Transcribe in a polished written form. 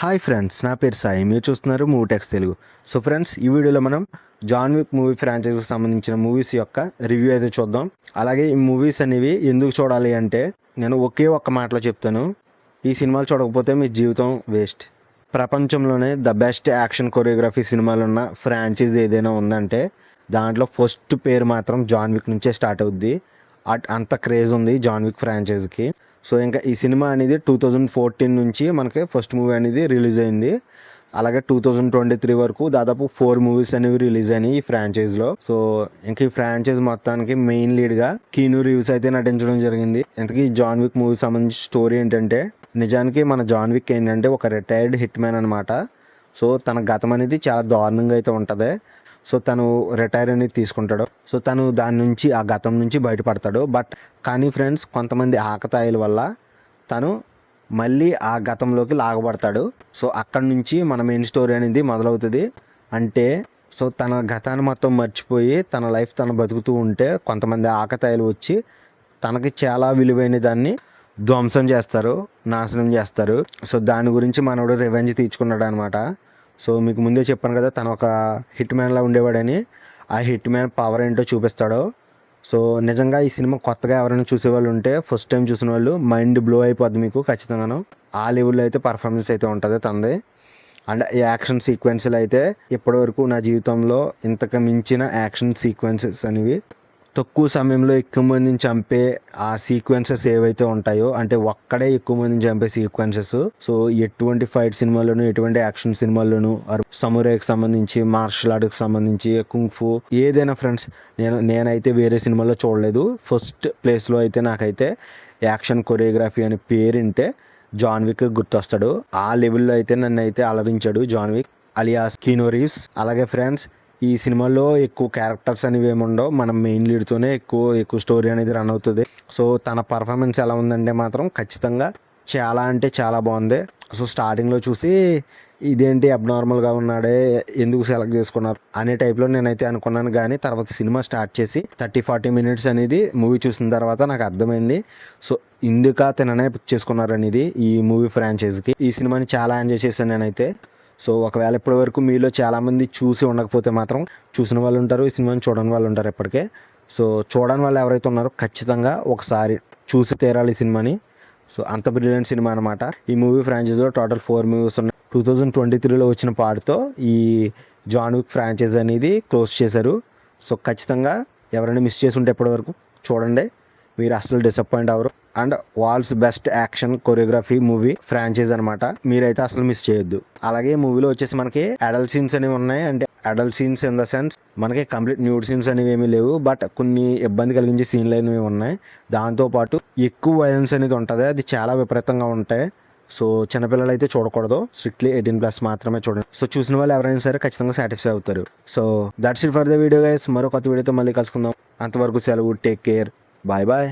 Hi friends, నా పేరు సాయి. మీరు చూస్తున్నారు movie techs Telugu. So friends, ఈ వీడియోలో మనం జాన్ విక్ మూవీ ఫ్రాంచైజీకి సంబంధించిన మూవీస్ యొక్క రివ్యూ అయితే చూద్దాం. అలాగే ఈ మూవీస్ అనేవి ఎందుకు చూడాలి అంటే నేను ఒకే ఒక్క మాటలో చెప్తాను: ఈ సినిమాలు చూడకపోతే మీ జీవితం వేస్ట్. ప్రపంచంలోనే ద బెస్ట్ యాక్షన్ కొరియోగ్రఫీ సినిమాలు ఉన్న ఫ్రాంచైజీ ఏదైనా ఉందంటే దాంట్లో ఫస్ట్ పేరు మాత్రం జాన్ విక్ నుంచే స్టార్ట్ అవుద్ది. అంత క్రేజ్ ఉంది జాన్ విక్ ఫ్రాంచైజీకి. సో ఇంకా ఈ సినిమా అనేది 2014 నుంచి మనకి ఫస్ట్ మూవీ అనేది రిలీజ్ అయింది. అలాగే 2023 వరకు దాదాపు 4 మూవీస్ అనేవి రిలీజ్ అయినాయి ఈ ఫ్రాంచైజ్లో. సో ఇంక ఈ ఫ్రాంచైజ్ మొత్తానికి మెయిన్ లీడ్గా కీను రీవ్స్ అయితే నటించడం జరిగింది. ఇంతకీ జాన్ విక్ మూవీ సంబంధించి స్టోరీ ఏంటంటే, నిజానికి మన జాన్ విక్ ఏంటంటే ఒక రిటైర్డ్ హిట్ మ్యాన్ అనమాట. సో తన గతం అనేది చాలా దారుణంగా అయితే ఉంటుంది. సో తను రిటైర్ అనేది తీసుకుంటాడు. సో తను దాని నుంచి ఆ గతం నుంచి బయటపడతాడు. కానీ ఫ్రెండ్స్, కొంతమంది ఆకతాయిల వల్ల తను మళ్ళీ ఆ గతంలోకి లాగబడతాడు. సో అక్కడి నుంచి మన మెయిన్ స్టోరీ అనేది మొదలవుతుంది. అంటే సో తన గతాన్ని మొత్తం మర్చిపోయి తన లైఫ్ తను బతుకుతూ ఉంటే కొంతమంది ఆకతాయిలు వచ్చి తనకి చాలా విలువైన దాన్ని ధ్వంసం చేస్తారు, నాశనం చేస్తారు. సో దాని గురించి మనోడు రివెంజ్ తీర్చుకున్నాడు అనమాట. సో మీకు ముందే చెప్పాను కదా, తను ఒక హిట్ మ్యాన్లా ఉండేవాడని. ఆ హిట్ మ్యాన్ పవర్ ఏంటో చూపిస్తాడు. సో నిజంగా ఈ సినిమా కొత్తగా ఎవరైనా చూసేవాళ్ళు ఉంటే, ఫస్ట్ టైం చూసిన వాళ్ళు మైండ్ బ్లో అయిపోద్ది మీకు ఖచ్చితంగాను. ఆ లెవెల్లో అయితే పర్ఫార్మెన్స్ అయితే ఉంటుంది తనది. అండ్ ఈ యాక్షన్ సీక్వెన్స్లు అయితే ఇప్పటివరకు నా జీవితంలో ఇంతకు మించిన యాక్షన్ సీక్వెన్సెస్ అనేవి, తక్కువ సమయంలో ఎక్కువ మందిని చంపే ఆ సీక్వెన్సెస్ ఏవైతే ఉంటాయో, అంటే ఒక్కడే ఎక్కువ మందిని చంపే సీక్వెన్సెస్. సో ఎటువంటి ఫైట్ సినిమాల్లోనూ, ఎటువంటి యాక్షన్ సినిమాల్లోనూ, సమురైకి సంబంధించి, మార్షల్ ఆర్ట్కి సంబంధించి, కుంగ్ఫు ఏదైనా ఫ్రెండ్స్, నేనైతే వేరే సినిమాలో చూడలేదు. ఫస్ట్ ప్లేస్లో అయితే నాకైతే యాక్షన్ కొరియోగ్రఫీ అనే పేరుంటే జాన్ విక్ గుర్తొస్తాడు. ఆ లెవెల్లో అయితే నన్ను అయితే అలరించాడు జాన్ విక్ అలియాస్ కీను రీవ్స్. అలాగే ఫ్రెండ్స్, ఈ సినిమాలో ఎక్కువ క్యారెక్టర్స్ అనేవి ఏముండవు. మనం మెయిన్ లీడ్తోనే ఎక్కువ స్టోరీ అనేది రన్ అవుతుంది. సో తన పర్ఫార్మెన్స్ ఎలా ఉందంటే మాత్రం ఖచ్చితంగా చాలా అంటే చాలా బాగుంది. సో స్టార్టింగ్లో చూసి ఇదేంటి అబ్నార్మల్గా ఉన్నాడే, ఎందుకు సెలెక్ట్ చేసుకున్నారు అనే టైప్లో నేనైతే అనుకున్నాను. కానీ తర్వాత సినిమా స్టార్ట్ చేసి 30-40 మినిట్స్ అనేది మూవీ చూసిన తర్వాత నాకు అర్థమైంది. సో ఇందుక తిననే పిక్ చేసుకున్నారు అనేది ఈ మూవీ ఫ్రాంచైజీకి. ఈ సినిమాని చాలా ఎంజాయ్ చేశాను నేనైతే. సో ఒకవేళ ఇప్పటి వరకు మీలో చాలామంది చూసి ఉండకపోతే మాత్రం, చూసిన వాళ్ళు ఉంటారు, ఈ సినిమాని చూడని వాళ్ళు ఉంటారు ఇప్పటికే. సో చూడని వాళ్ళు ఎవరైతే ఉన్నారో ఖచ్చితంగా ఒకసారి చూసి తీరాలి ఈ సినిమాని. సో అంత బ్రిలియంట్ సినిమా అనమాట. ఈ మూవీ ఫ్రాంచైజీలో టోటల్ 4 మూవీస్ ఉన్నాయి. 2023లో వచ్చిన పాటతో ఈ జాన్ విక్ ఫ్రాంచైజ్ అనేది క్లోజ్ చేశారు. సో ఖచ్చితంగా ఎవరైనా మిస్ చేసి ఉంటే ఇప్పటి వరకు చూడండి, మీరు అస్సలు డిసప్పాయింట్ అవ్వరు. And world's best action choreography movie franchise అనమాట, మీరైతే అసలు మిస్ చేయొద్దు. అలాగే మూవీలో వచ్చేసి మనకి అడల్ట్ సీన్స్ అనేవి ఉన్నాయి. అంటే adult scenes in the sense మనకి కంప్లీట్ న్యూడ్ సీన్స్ అనేవి ఏమీ లేవు, బట్ కొన్ని ఇబ్బంది కలిగించే సీన్లు అనేవి ఉన్నాయి. దాంతోపాటు ఎక్కువ వైలెన్స్ అనేది ఉంటుంది, అది చాలా విపరీతంగా ఉంటాయి. సో చిన్నపిల్లలు అయితే చూడకూడదు, స్ట్రిక్ట్లీ 18+ మాత్రమే చూడండి. సో చూసిన వాళ్ళు ఎవరైనా సరే ఖచ్చితంగా సాటిస్ఫై అవుతారు. So that's it for the video guys. మరో కొత్త వీడియోతో మళ్ళీ కలుసుకుందాం. అంతవరకు సెలవు, టేక్ కేర్, బాయ్ బాయ్.